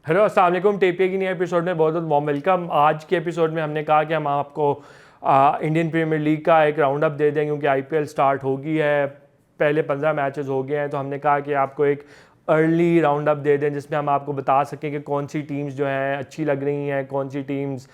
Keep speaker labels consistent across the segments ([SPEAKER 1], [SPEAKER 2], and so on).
[SPEAKER 1] Hello अस्सलाम वालेकुम। टेपे की नए एपिसोड में बहुत बहुत वार्म वेलकम। आज के एपिसोड में हमने कहा कि हम आपको इंडियन प्रीमियर लीग का एक राउंड अप दे दें क्योंकि आईपीएल स्टार्ट हो गई है। पहले 15 मैचेस हो गए हैं, तो हमने कहा कि आपको एक अर्ली राउंड अप दे दें जिसमें हम आपको बता सकें कि कौन सी टीम्स जो हैं अच्छी लग रही हैं, कौन सी टीम्स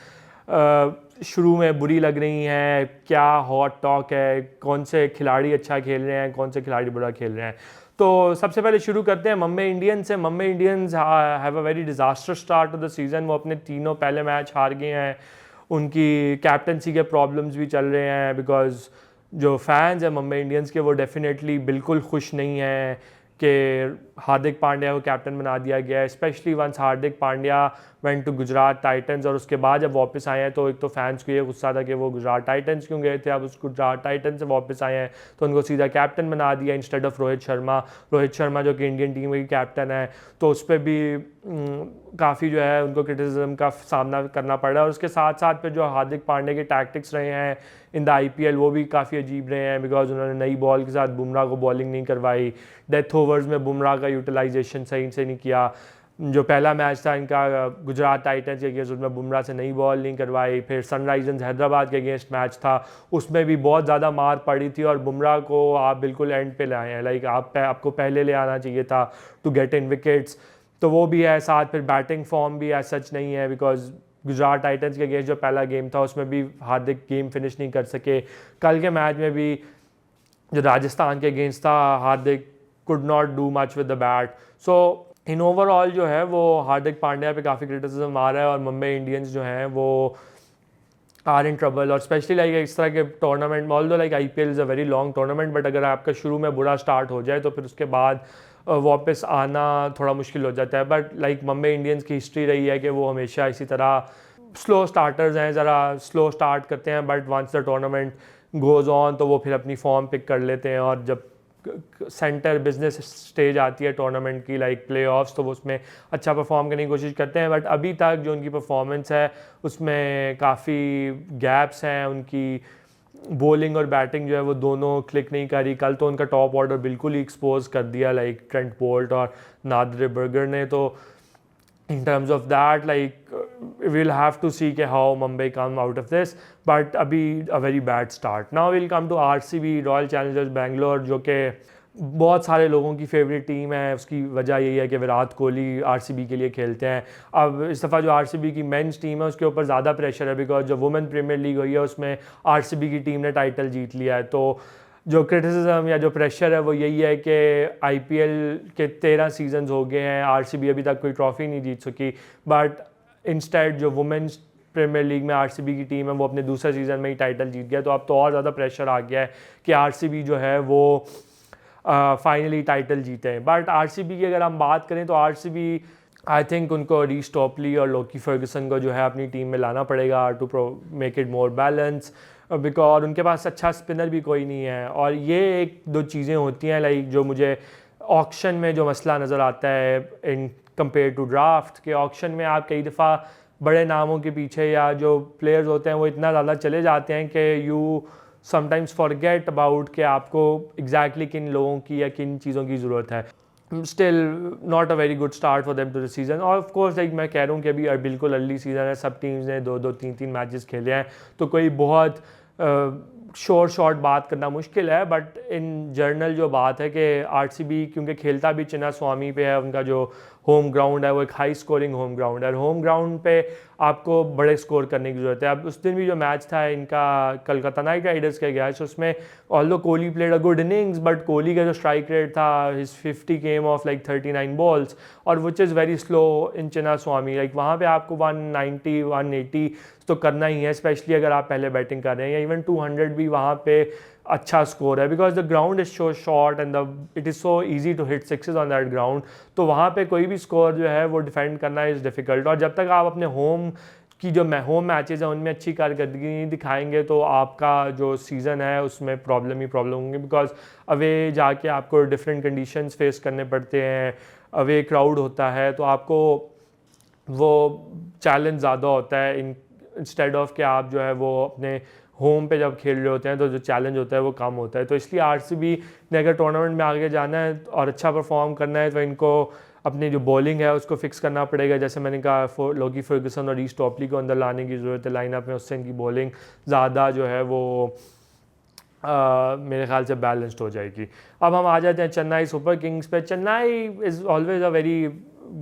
[SPEAKER 1] शुरू में बुरी लग रही हैं, क्या हॉट टॉक है, कौन से खिलाड़ी अच्छा खेल रहे हैं, कौन से खिलाड़ी बुरा खेल रहे हैं। तो सबसे पहले शुरू करते हैं मुंबई इंडियंस से। Mumbai Indians have a very disaster start to the season. वो अपने तीनों पहले मैच हार गए हैं। उनकी कैप्टनसी के प्रॉब्लम्स भी चल रहे हैं बिकॉज जो फैंस हैं मुंबई इंडियंस के वो डेफिनेटली बिल्कुल खुश नहीं हैं कि हार्दिक पांड्या को कैप्टन बना दिया गया है, specially once Hardik Pandya went to Gujarat Titans. और उसके बाद जब वापस आए हैं तो एक तो फैंस को ये गुस्सा था कि वो गुजरात टाइटंस क्यों गए थे, अब उस गुजरात टाइटंस से वापस आए हैं तो उनको सीधा कैप्टन बना दिया इंस्टेड ऑफ रोहित शर्मा। रोहित शर्मा जो कि इंडियन टीम की कैप्टन है, तो उस पर भी काफ़ी जो है उनको क्रिटिसिज्म का सामना करना पड़ रहा है। और उसके साथ साथ पे जो हार्दिक पांड्या के टैक्टिक्स रहे हैं इन द आईपीएल वो भी काफ़ी अजीब रहे हैं बिकॉज उन्होंने नई बॉल के साथ बुमराह को बॉलिंग नहीं करवाई, डेथ ओवर्स में बुमराह का यूटिलाइजेशन सही से नहीं किया। जो पहला मैच था इनका गुजरात टाइटंस के अगेंस्ट, उसमें बुमराह से नई बॉल नहीं करवाई। फिर सनराइजर्स हैदराबाद के अगेंस्ट मैच था, उसमें भी बहुत ज़्यादा मार पड़ी थी और बुमराह को आप बिल्कुल एंड पे लाए हैं। लाइक आपको पहले ले आना चाहिए था टू गेट इन विकेट्स, तो वो भी है। साथ फिर बैटिंग फॉर्म भी एज सच नहीं है बिकॉज गुजरात टाइटंस के अगेंस्ट जो पहला गेम था उसमें भी हार्दिक गेम फिनिश नहीं कर सके। कल के मैच में भी जो राजस्थान के अगेंस्ट था Hardik could not do much with the bat. So in overall जो है वो हार्दिक पांड्या पे काफ़ी क्रिटिसिज्म आ रहा है और मुंबई इंडियंस जो हैं वो आर इन ट्रबल। और स्पेशली लाइक इस तरह के टूर्नामेंट में, although like IPL is a very long tournament, but अगर आपका शुरू में बुरा स्टार्ट हो जाए तो फिर उसके बाद वापस आना थोड़ा मुश्किल हो जाता है। बट लाइक मुंबई इंडियंस की हिस्ट्री रही है कि वो हमेशा इसी तरह स्लो स्टार्टर्स हैं, ज़रा स्लो स्टार्ट करते हैं but once the tournament goes on तो वो फिर अपनी फॉर्म पिक कर लेते हैं। और जब सेंटर बिजनेस स्टेज आती है टूर्नामेंट की लाइक प्ले ऑफ्स, तो वो उसमें अच्छा परफॉर्म करने की कोशिश करते हैं। बट अभी तक जो उनकी परफॉर्मेंस है उसमें काफ़ी गैप्स हैं। उनकी बॉलिंग और बैटिंग जो है वो दोनों क्लिक नहीं करी। कल तो उनका टॉप ऑर्डर बिल्कुल ही एक्सपोज कर दिया लाइक ट्रेंट बोल्ट और नादर बर्गर ने। तो in terms of that, like we'll have to see कि how Mumbai come out of this, but अभी a very bad start. Now we'll come to RCB, Royal Challengers Bangalore, जो कि बहुत सारे लोगों की फेवरेट टीम है। उसकी वजह यही है कि विराट कोहली आरसीबी के लिए खेलते हैं। अब इस दफ़ा जो आरसीबी की मेंस टीम है उसके ऊपर ज़्यादा प्रेशर है बिकॉज जो वुमेन प्रीमियर लीग हुई है उसमें आरसीबी की टीम ने टाइटल जीत लिया है। तो जो क्रिटिसिज्म या जो प्रेशर है वो यही है कि आईपीएल के 13 सीजन्स हो गए हैं, आरसीबी अभी तक कोई ट्रॉफी नहीं जीत सकी। बट इंस्टेड जो वुमेन्स प्रीमियर लीग में आरसीबी की टीम है वो अपने दूसरे सीज़न में ही टाइटल जीत गया। तो अब तो और ज़्यादा प्रेशर आ गया है कि आरसीबी जो है वो फाइनली टाइटल जीते हैं। बट आरसीबी की अगर हम बात करें तो आरसीबी आई थिंक उनको रीस टॉपली और लोकी फर्गसन को जो है अपनी टीम में लाना पड़ेगा to make it more balance because उनके पास अच्छा स्पिनर भी कोई नहीं है। और ये एक दो चीज़ें होती हैं लाइक जो मुझे ऑक्शन में जो मसला नज़र आता है इन कंपेयर टू ड्राफ्ट के। ऑक्शन में आप कई दफ़ा बड़े नामों के पीछे या जो प्लेयर्स होते हैं वो इतना ज़्यादा चले जाते हैं कि यू समटाइम्स फॉरगेट अबाउट कि आपको एग्जैक्टली किन लोगों की या किन चीज़ों की ज़रूरत है। Still not a very good start for them to the season. और ऑफ कोर्स लाइक मैं कह रहा हूँ कि अभी बिल्कुल अर्ली सीज़न है, सब टीम्स ने दो दो तीन तीन मैचेस खेले हैं, तो कोई बहुत शॉर्ट बात करना मुश्किल है। बट इन जर्नल जो बात है कि आरसीबी क्योंकि खेलता भी चिन्ना स्वामी पे है, उनका जो होम ग्राउंड है वो एक हाई स्कोरिंग होम ग्राउंड है और होम ग्राउंड पे आपको बड़े स्कोर करने की ज़रूरत है। अब उस दिन भी जो मैच था इनका कलकत्ता नाइट राइडर्स के अगेंस्ट, उसमें although Kohli played a good innings but Kohli का जो स्ट्राइक रेट था his 50 came off like 39 balls और which is very slow in Chinnaswamy. Like वहाँ पे आपको 190 180 तो करना ही है, स्पेशली अगर आप पहले बैटिंग कर रहे हैं, या इवन 200 भी वहाँ पे अच्छा स्कोर है because the ground is so short and it is so easy to hit sixes on that ground. तो वहाँ पे कोई भी स्कोर जो है वो डिफेंड करना इज़ डिफ़िकल्ट। और जब तक आप अपने होम की जो होम मैचेस हैं उनमें अच्छी कारकर्दगी नहीं दिखाएंगे तो आपका जो सीज़न है उसमें प्रॉब्लम ही प्रॉब्लम होंगे बिकॉज अवे जाके आपको डिफरेंट कंडीशंस फेस करने पड़ते हैं, अवे क्राउड होता है, तो आपको वो चैलेंज ज़्यादा होता है इंस्टेड ऑफ कि आप जो है वो अपने होम पे जब खेल रहे होते हैं तो जो चैलेंज होता है वो कम होता है। तो इसलिए आरसीबी ने अगर टूर्नामेंट में आगे जाना है और अच्छा परफॉर्म करना है तो इनको अपनी जो बॉलिंग है उसको फिक्स करना पड़ेगा। जैसे मैंने कहा लोकी फर्गुसन और रीस टॉपली को अंदर लाने की ज़रूरत है लाइनअप में, उससे इनकी बॉलिंग ज़्यादा जो है वो मेरे ख्याल से बैलेंस्ड हो जाएगी। अब हम आ जाते हैं चेन्नई सुपर किंग्स पे। Chennai is always a very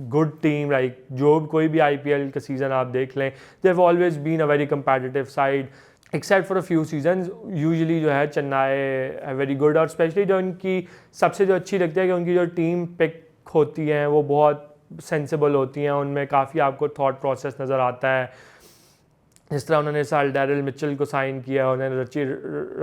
[SPEAKER 1] good team, like जो कोई भी IPL का सीज़न आप देख लें, they have always been a very competitive side except for a few seasons. Usually जो है चेन्नई है वेरी गुड, और स्पेशली जो इनकी सबसे जो अच्छी लगती है कि उनकी जो टीम पिक होती हैं वो बहुत सेंसिबल होती हैं, उनमें काफ़ी आपको थॉट प्रोसेस नज़र आता है। जिस तरह उन्होंने साल डैरिल मिचेल को साइन किया, उन्होंने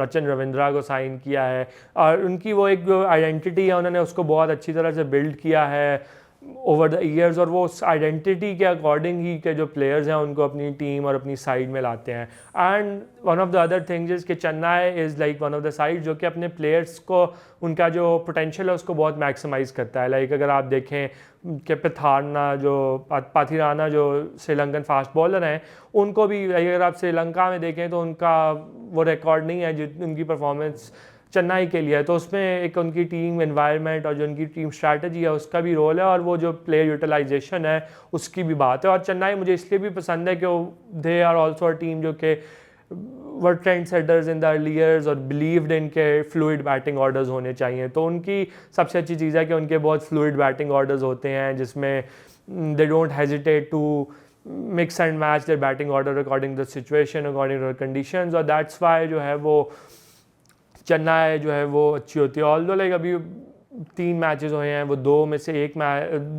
[SPEAKER 1] रचन रविंद्रा को साइन किया है, और उनकी वो एक जो आइडेंटिटी है उन्होंने उसको बहुत अच्छी तरह से बिल्ड किया है ओवर द ईयर्स, और वो उस आइडेंटिटी के अकॉर्डिंग ही के जो प्लेयर्स हैं उनको अपनी टीम और अपनी साइड में लाते हैं। And one of the other things is कि Chennai is like one of the side जो कि अपने प्लेयर्स को उनका जो पोटेंशियल है उसको बहुत मैक्सिमाइज़ करता है। लाइक अगर आप देखें कि पाथिराना जो श्रीलंकन फास्ट बॉलर हैं, उनको भी अगर आप श्रीलंका में देखें तो उनका वो रिकॉर्ड नहीं है जो उनकी परफॉर्मेंस चेन्नई के लिए है। तो उसमें एक उनकी टीम एनवायरनमेंट और जो उनकी टीम स्ट्रैटेजी है उसका भी रोल है, और वो जो प्लेयर यूटिलाइजेशन है उसकी भी बात है। और चेन्नई मुझे इसलिए भी पसंद है कि they are also a team जो कि were trend setters in the early years और बिलीव्ड इन के फ्लूइड बैटिंग ऑर्डर्स होने चाहिए। तो उनकी सबसे अच्छी चीज़ है कि उनके बहुत फ्लूइड बैटिंग ऑर्डर्स होते हैं जिसमें they don't hesitate to mix and match their batting order according the situation, according to the conditions, और दैट्स वाई जो है वो चेन्नई जो है वो अच्छी होती है। ऑल्दो लाइक अभी 3 मैचेस हुए हैं, वो 2 में से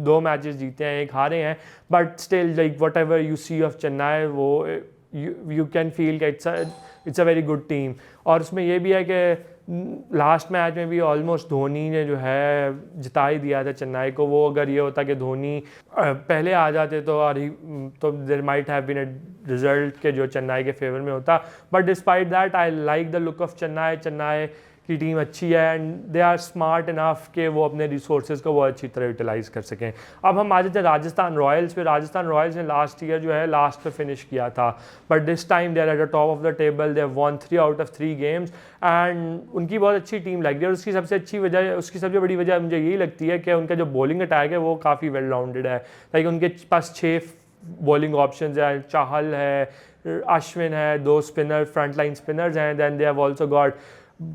[SPEAKER 1] 2 मैचेस जीते हैं, 1 हारे हैं, but still like whatever you see of Chennai वो यू कैन फील कि it's a very good team. और उसमें ये भी है कि लास्ट मैच में भी ऑलमोस्ट धोनी ने जो है जिता ही दिया था चेन्नई को। वो अगर ये होता कि धोनी पहले आ जाते तो there might have been a result के जो चेन्नई के फेवर में होता, but despite that I like the look of Chennai की टीम अच्छी है and they are smart enough कि वो अपने रिसोर्सेज को बहुत अच्छी तरह यूटिलाइज़ कर सकें। अब हम आ जाते हैं राजस्थान रॉयल्स पे। राजस्थान रॉयल्स ने लास्ट ईयर जो है लास्ट पे फिनिश किया था, but this time they are at the top of the table, they have won 3 out of 3 games and उनकी बहुत अच्छी टीम लग रही है। और उसकी सबसे बड़ी वजह मुझे यही लगती है कि उनका जो बॉलिंग अटैक है वो काफ़ी वेल राउंडेड है। लाइक उनके पास 6 बॉलिंग ऑप्शंस हैं, चाहल है, अश्विन है, 2 स्पिनर फ्रंट लाइन स्पिनर्स हैं, then they have also got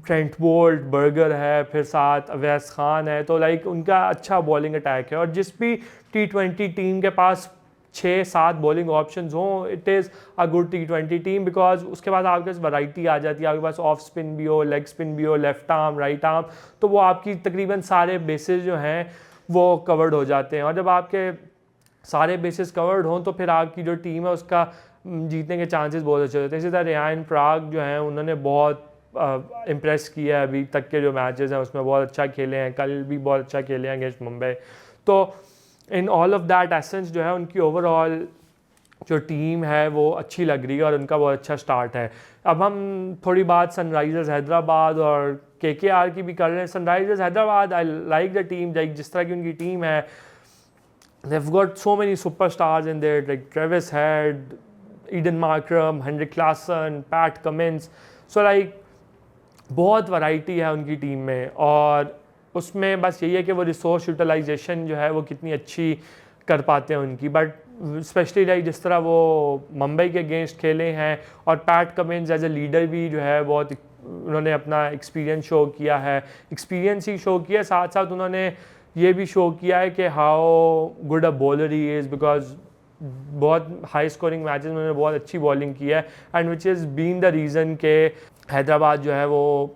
[SPEAKER 1] Trent Boult, Burger है, फिर साथ अवैस खान है। तो लाइक उनका अच्छा बॉलिंग अटैक है, और जिस भी T20 टीम के पास 6-7 बॉलिंग ऑप्शंस हों, it is a good T20 team, because उसके बाद आपके पास वैरायटी आ जाती है। आपके पास ऑफ स्पिन भी हो, लेग स्पिन भी हो, लेफ्ट आर्म, राइट आर्म, तो वो आपकी तकरीबन सारे बेसिस जो हैं वो कवर्ड हो जाते हैं। और जब आपके सारे बेसिस कवर्ड हों तो फिर आपकी जो टीम है उसका जीतने के चांसेस बहुत अच्छे होते हैं। इसी तरह रियान पराग जो हैं उन्होंने बहुत इम्प्रेस किया है, अभी तक के जो मैचेस हैं उसमें बहुत अच्छा खेले हैं, कल भी बहुत अच्छा खेले हैं अगेंस्ट मुंबई। तो in all of that essence जो है उनकी ओवरऑल जो टीम है वो अच्छी लग रही है और उनका बहुत अच्छा स्टार्ट है। अब हम थोड़ी बात सनराइज़र्स हैदराबाद और KKR की भी कर रहे हैं। Sunrisers Hyderabad I like the team, like जिस तरह की उनकी टीम है, they've got so many superstars in there like Travis Head, Eden Markram, Henrik Larsson, Pat Cummins, so like बहुत वैरायटी है उनकी टीम में। और उसमें बस यही है कि वो रिसोर्स यूटिलाइजेशन जो है वो कितनी अच्छी कर पाते हैं उनकी। बट स्पेशली लाइक जिस तरह वो मुंबई के अगेंस्ट खेले हैं, और Pat Cummins as a leader भी जो है बहुत उन्होंने अपना एक्सपीरियंस शो किया है, एक्सपीरियंस ही शो किया, साथ साथ उन्होंने ये भी शो किया है कि how good a bowler he is, because बहुत हाई स्कोरिंग मैचेस में उन्होंने बहुत अच्छी बॉलिंग की है, and which is been the reason के हैदराबाद जो है वो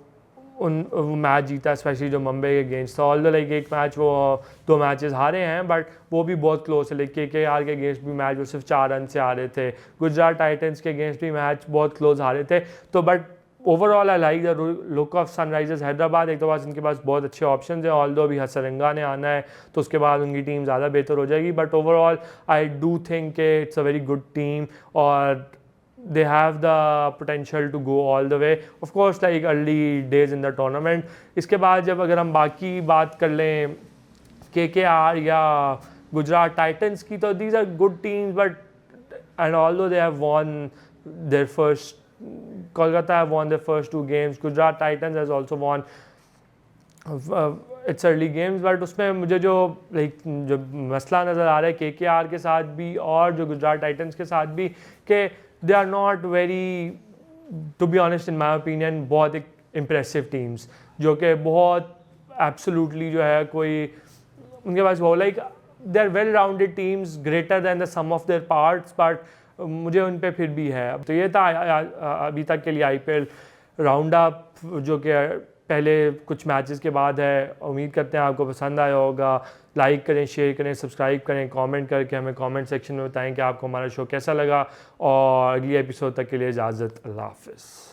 [SPEAKER 1] मैच जीता, स्पेशली जो मुंबई के अगेंस्ट था। ऑल्दो लाइक एक मैच वो 2 मैचेस हारे हैं, बट वो भी बहुत क्लोज है। लाइक KKR के अगेंस्ट भी मैच वो सिर्फ 4 रन से हारे थे, गुजरात टाइटंस के अगेंस्ट भी मैच बहुत क्लोज हारे थे। तो but overall I like the look of Sunrisers Hyderabad. एक तो पास इनके पास बहुत अच्छे ऑप्शन हैं, ऑल्दो अभी हसरंगा ने आना है तो उसके बाद उनकी टीम ज़्यादा बेहतर हो जाएगी, but overall I do think के it's a very good team और they have the potential to go all the way, of course like early days in the tournament। इसके बाद जब अगर हम बाकी बात कर लें KKR या गुजरात टाइटंस की, तो these are good teams, but and although they have won their first, Kolkata have won their first 2 games, Gujarat Titans has also won it's early games, but उसमें मुझे जो जो मसला नज़र आ रहा है केकेआर के साथ भी और जो गुजरात टाइटंस के साथ भी, कि they are not very, to be honest in my opinion, बहुत एक इम्प्रेसिव टीम्स, जो कि बहुत एब्सोल्युटली जो है कोई उनके पास वो like they are well rounded teams, greater than the sum of their parts, but मुझे उन पे फिर भी है। तो ये था अभी तक के लिए आईपीएल राउंड अप, जो कि पहले कुछ मैचेस के बाद है। उम्मीद करते हैं आपको पसंद आया होगा। लाइक करें, शेयर करें, सब्सक्राइब करें, कमेंट करके हमें कमेंट सेक्शन में बताएं कि आपको हमारा शो कैसा लगा। और अगली एपिसोड तक के लिए इजाज़त, अल्लाह हाफ़िज़।